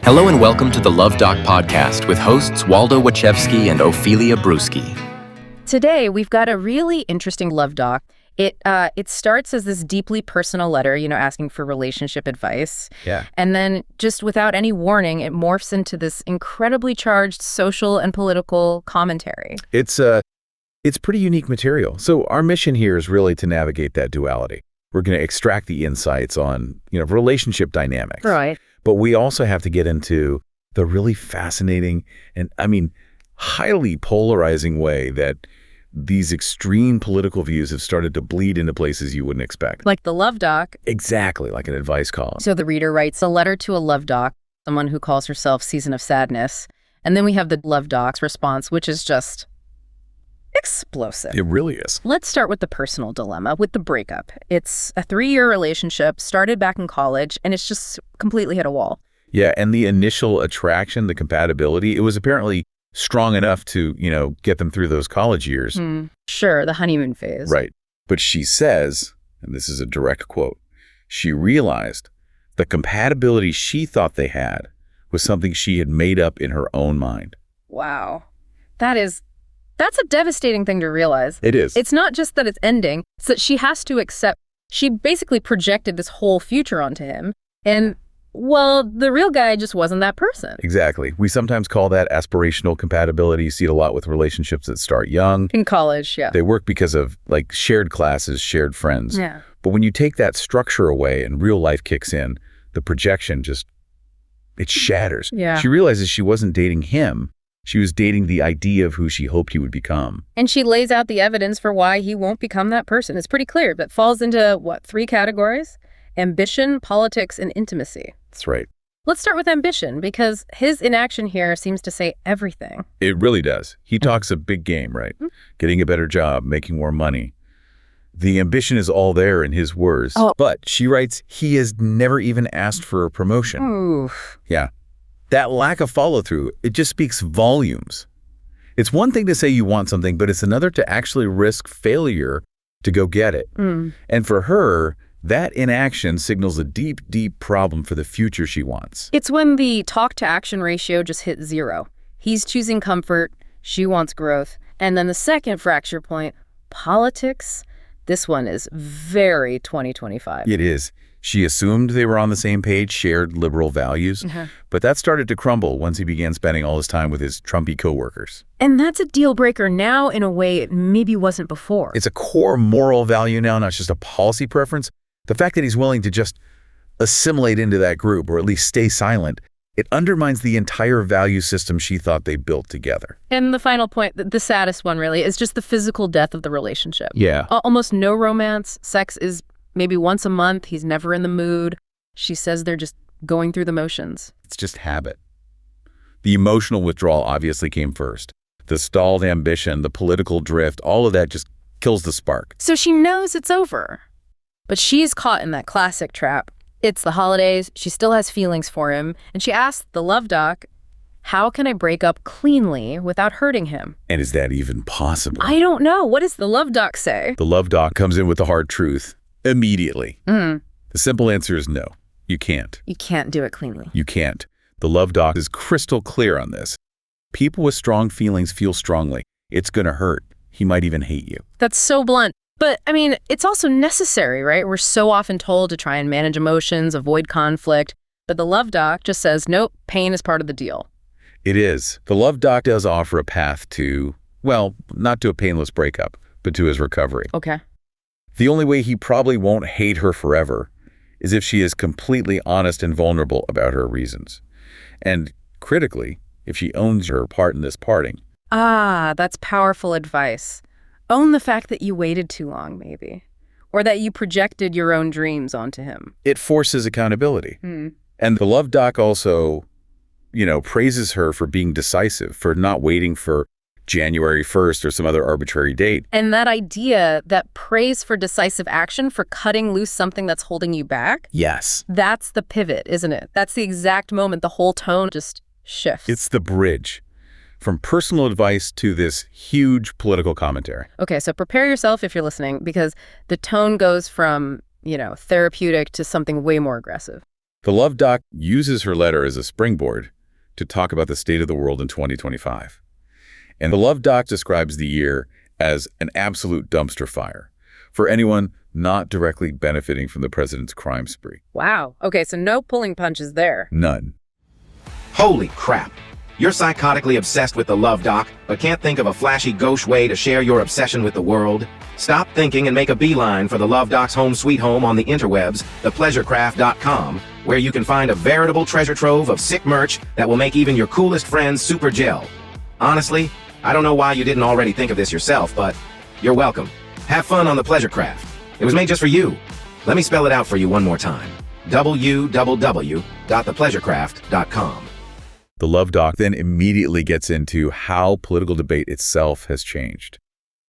Hello and welcome to the Luv Doc podcast with hosts Waldo Wachewski and Ophelia Bruschi. Today, we've got a really interesting Luv Doc. It starts as this deeply personal letter, asking for relationship advice. Yeah. And then just without any warning, it morphs into this incredibly charged social and political commentary. It's pretty unique material. So our mission here is really to navigate that duality. We're going to extract the insights on, relationship dynamics. Right. But we also have to get into the really fascinating and, highly polarizing way that these extreme political views have started to bleed into places you wouldn't expect. Like the Luv Doc. Exactly, like an advice column. So the reader writes a letter to a Luv Doc, someone who calls herself Season of Sadness. And then we have the Luv Doc's response, which is just explosive. It really is. Let's start with the personal dilemma, with the breakup. It's a 3-year relationship, started back in college, and it's just completely hit a wall. Yeah, and the initial attraction, the compatibility, it was apparently strong enough to, get them through those college years. Sure, the honeymoon phase. Right. But she says, and this is a direct quote, she realized the compatibility she thought they had was something she had made up in her own mind. Wow. That's a devastating thing to realize. It is. It's not just that it's ending, it's that she has to accept. She basically projected this whole future onto him. And, well, the real guy just wasn't that person. Exactly. We sometimes call that aspirational compatibility. You see it a lot with relationships that start young. In college, yeah. They work because of, shared classes, shared friends. Yeah. But when you take that structure away and real life kicks in, the projection it shatters. Yeah. She realizes she wasn't dating him. She was dating the idea of who she hoped he would become. And she lays out the evidence for why he won't become that person. It's pretty clear, but falls into, 3 categories? Ambition, politics, and intimacy. That's right. Let's start with ambition, because his inaction here seems to say everything. It really does. He talks a big game, right? Getting a better job, making more money. The ambition is all there in his words. Oh. But she writes he has never even asked for a promotion. Oof. Yeah. That lack of follow-through, it just speaks volumes. It's one thing to say you want something, but it's another to actually risk failure to go get it. And for her, that inaction signals a deep, deep problem for the future she wants. It's when the talk-to-action ratio just hit 0. He's choosing comfort, she wants growth. And then the second fracture point, politics. This one is very 2025. It is. She assumed they were on the same page, shared liberal values, but that started to crumble once he began spending all his time with his Trumpy coworkers. And that's a deal breaker now in a way it maybe wasn't before. It's a core moral value now, not just a policy preference. The fact that he's willing to just assimilate into that group, or at least stay silent, it undermines the entire value system she thought they built together. And the final point, the saddest one really, is just the physical death of the relationship. Yeah. Almost no romance. Sex is maybe once a month. He's never in the mood. She says they're just going through the motions. It's just habit. The emotional withdrawal obviously came first. The stalled ambition, the political drift, all of that just kills the spark. So she knows it's over. But she's caught in that classic trap. It's the holidays. She still has feelings for him. And she asks the Luv Doc, how can I break up cleanly without hurting him? And is that even possible? I don't know. What does the Luv Doc say? The Luv Doc comes in with the hard truth immediately. The simple answer is no. You can't. You can't do it cleanly. You can't. The Luv Doc is crystal clear on this. People with strong feelings feel strongly. It's going to hurt. He might even hate you. That's so blunt. But, it's also necessary, right? We're so often told to try and manage emotions, avoid conflict. But the Luv Doc just says, nope, pain is part of the deal. It is. The Luv Doc does offer a path to, not to a painless breakup, but to his recovery. Okay. The only way he probably won't hate her forever is if she is completely honest and vulnerable about her reasons. And critically, if she owns her part in this parting. Ah, that's powerful advice. Own the fact that you waited too long, maybe. Or that you projected your own dreams onto him. It forces accountability. And the Luv Doc also, praises her for being decisive, for not waiting for January 1st or some other arbitrary date. And that idea, that praise for decisive action, for cutting loose something that's holding you back? Yes. That's the pivot, isn't it? That's the exact moment the whole tone just shifts. It's the bridge from personal advice to this huge political commentary. Okay, so prepare yourself if you're listening, because the tone goes from, therapeutic to something way more aggressive. The Luv Doc uses her letter as a springboard to talk about the state of the world in 2025. And the Luv Doc describes the year as an absolute dumpster fire for anyone not directly benefiting from the president's crime spree. Wow. Okay, so no pulling punches there. None. Holy crap! You're psychotically obsessed with the Luv Doc, but can't think of a flashy gauche way to share your obsession with the world? Stop thinking and make a beeline for the Luv Doc's home sweet home on the interwebs, thepleasurecraft.com, where you can find a veritable treasure trove of sick merch that will make even your coolest friends super gel. Honestly, I don't know why you didn't already think of this yourself, but you're welcome. Have fun on the Pleasure Craft. It was made just for you. Let me spell it out for you one more time. www.thepleasurecraft.com. The Luv Doc then immediately gets into how political debate itself has changed,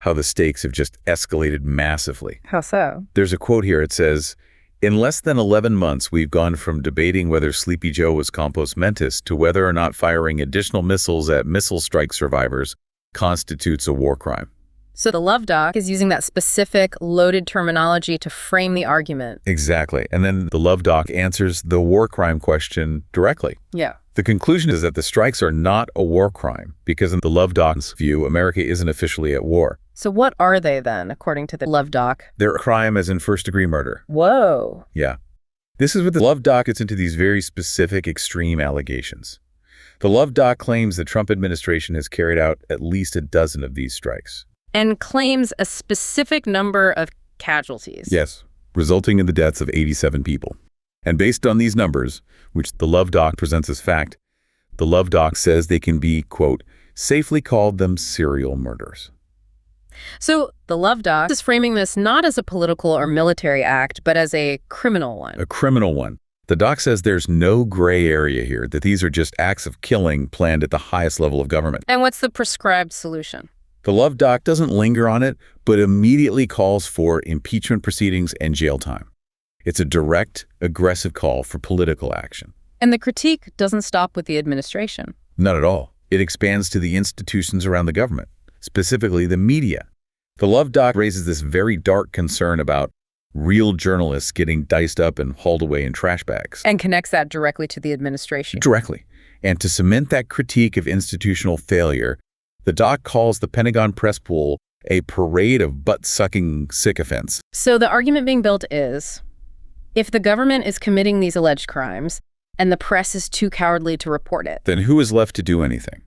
how the stakes have just escalated massively. How so? There's a quote here. It says, "In less than 11 months, we've gone from debating whether Sleepy Joe was compos mentis to whether or not firing additional missiles at missile strike survivors constitutes a war crime." So the Luv Doc is using that specific, loaded terminology to frame the argument. Exactly. And then the Luv Doc answers the war crime question directly. Yeah. The conclusion is that the strikes are not a war crime because in the Luv Doc's view, America isn't officially at war. So what are they then, according to the Luv Doc? They're a crime as in first-degree murder. Whoa. Yeah. This is what the Luv Doc gets into these very specific, extreme allegations. The Luv Doc claims the Trump administration has carried out at least a dozen of these strikes. And claims a specific number of casualties. Yes, resulting in the deaths of 87 people. And based on these numbers, which the Luv Doc presents as fact, the Luv Doc says they can be, quote, safely called them serial murders. So the Luv Doc is framing this not as a political or military act, but as a criminal one. A criminal one. The doc says there's no gray area here, that these are just acts of killing planned at the highest level of government. And what's the prescribed solution? The Luv Doc doesn't linger on it, but immediately calls for impeachment proceedings and jail time. It's a direct, aggressive call for political action. And the critique doesn't stop with the administration. Not at all. It expands to the institutions around the government, specifically the media. The Luv Doc raises this very dark concern about real journalists getting diced up and hauled away in trash bags. And connects that directly to the administration. Directly. And to cement that critique of institutional failure, the doc calls the Pentagon press pool a parade of butt-sucking sycophants. So the argument being built is, if the government is committing these alleged crimes and the press is too cowardly to report it, then who is left to do anything?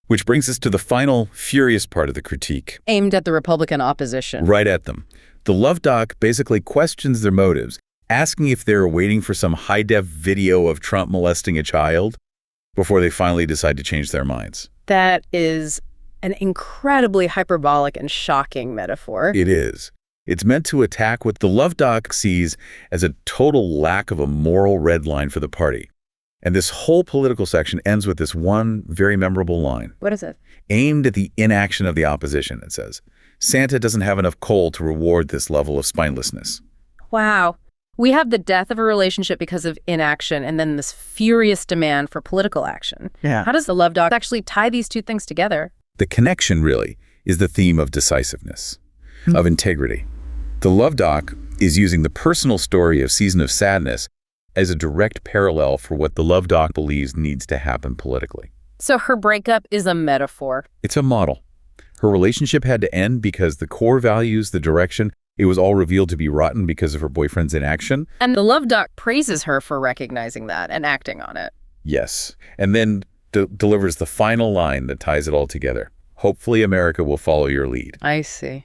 Which brings us to the final, furious part of the critique. aimed at the Republican opposition. Right at them. The Luv Doc basically questions their motives, asking if they're waiting for some high-def video of Trump molesting a child before they finally decide to change their minds. That is an incredibly hyperbolic and shocking metaphor. It is. It's meant to attack what the Luv Doc sees as a total lack of a moral red line for the party. And this whole political section ends with this one very memorable line. What is it? Aimed at the inaction of the opposition, it says. Santa doesn't have enough coal to reward this level of spinelessness. Wow. We have the death of a relationship because of inaction and then this furious demand for political action. Yeah. How does the Luv Doc actually tie these two things together? The connection, really, is the theme of decisiveness, of integrity. The Luv Doc is using the personal story of Season of Sadness as a direct parallel for what the Luv Doc believes needs to happen politically. So her breakup is a metaphor. It's a model. Her relationship had to end because the core values, the direction, it was all revealed to be rotten because of her boyfriend's inaction. And the Luv Doc praises her for recognizing that and acting on it. Yes. And then delivers the final line that ties it all together. Hopefully America will follow your lead. I see.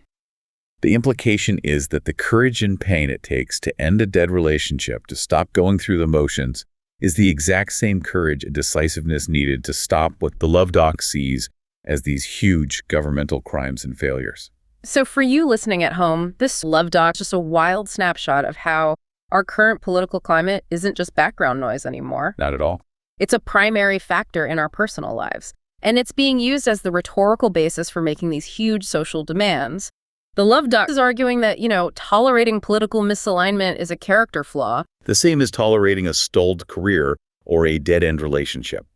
The implication is that the courage and pain it takes to end a dead relationship, to stop going through the motions, is the exact same courage and decisiveness needed to stop what the Luv Doc sees as these huge governmental crimes and failures. So for you listening at home, this Luv Doc is just a wild snapshot of how our current political climate isn't just background noise anymore. Not at all. It's a primary factor in our personal lives, and it's being used as the rhetorical basis for making these huge social demands. The Luv Doc is arguing that, tolerating political misalignment is a character flaw. The same as tolerating a stalled career or a dead-end relationship.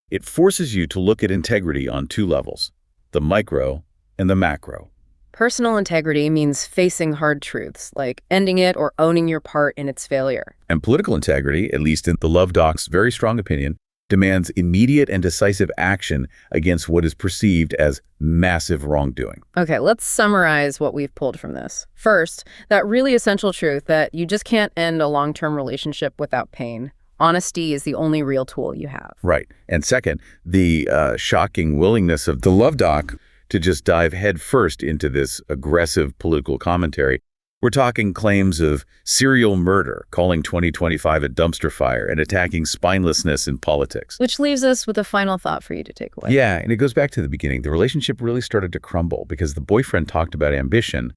It forces you to look at integrity on two levels, the micro and the macro. Personal integrity means facing hard truths, like ending it or owning your part in its failure. And political integrity, at least in the Luv Doc's very strong opinion, demands immediate and decisive action against what is perceived as massive wrongdoing. Okay, let's summarize what we've pulled from this. First, that really essential truth that you just can't end a long-term relationship without pain. Honesty is the only real tool you have. Right. And second, the shocking willingness of the Luv Doc to just dive headfirst into this aggressive political commentary. We're talking claims of serial murder, calling 2025 a dumpster fire, and attacking spinelessness in politics. Which leaves us with a final thought for you to take away. Yeah, and it goes back to the beginning. The relationship really started to crumble because the boyfriend talked about ambition,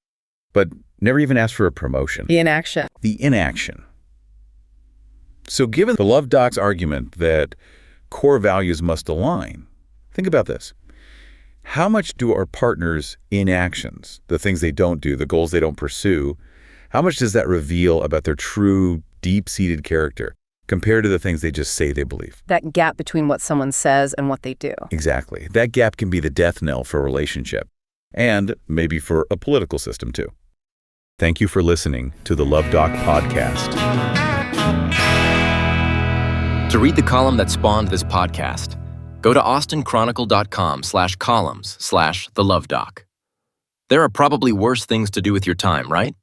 but never even asked for a promotion. The inaction. The inaction. So given the Luv Doc's argument that core values must align, think about this. How much do our partners' inactions, the things they don't do, the goals they don't pursue, how much does that reveal about their true, deep-seated character compared to the things they just say they believe? That gap between what someone says and what they do. Exactly. That gap can be the death knell for a relationship, and maybe for a political system, too. Thank you for listening to the Luv Doc podcast. To read the column that spawned this podcast, go to austinchronicle.com/columns/the Luv Doc. There are probably worse things to do with your time, right?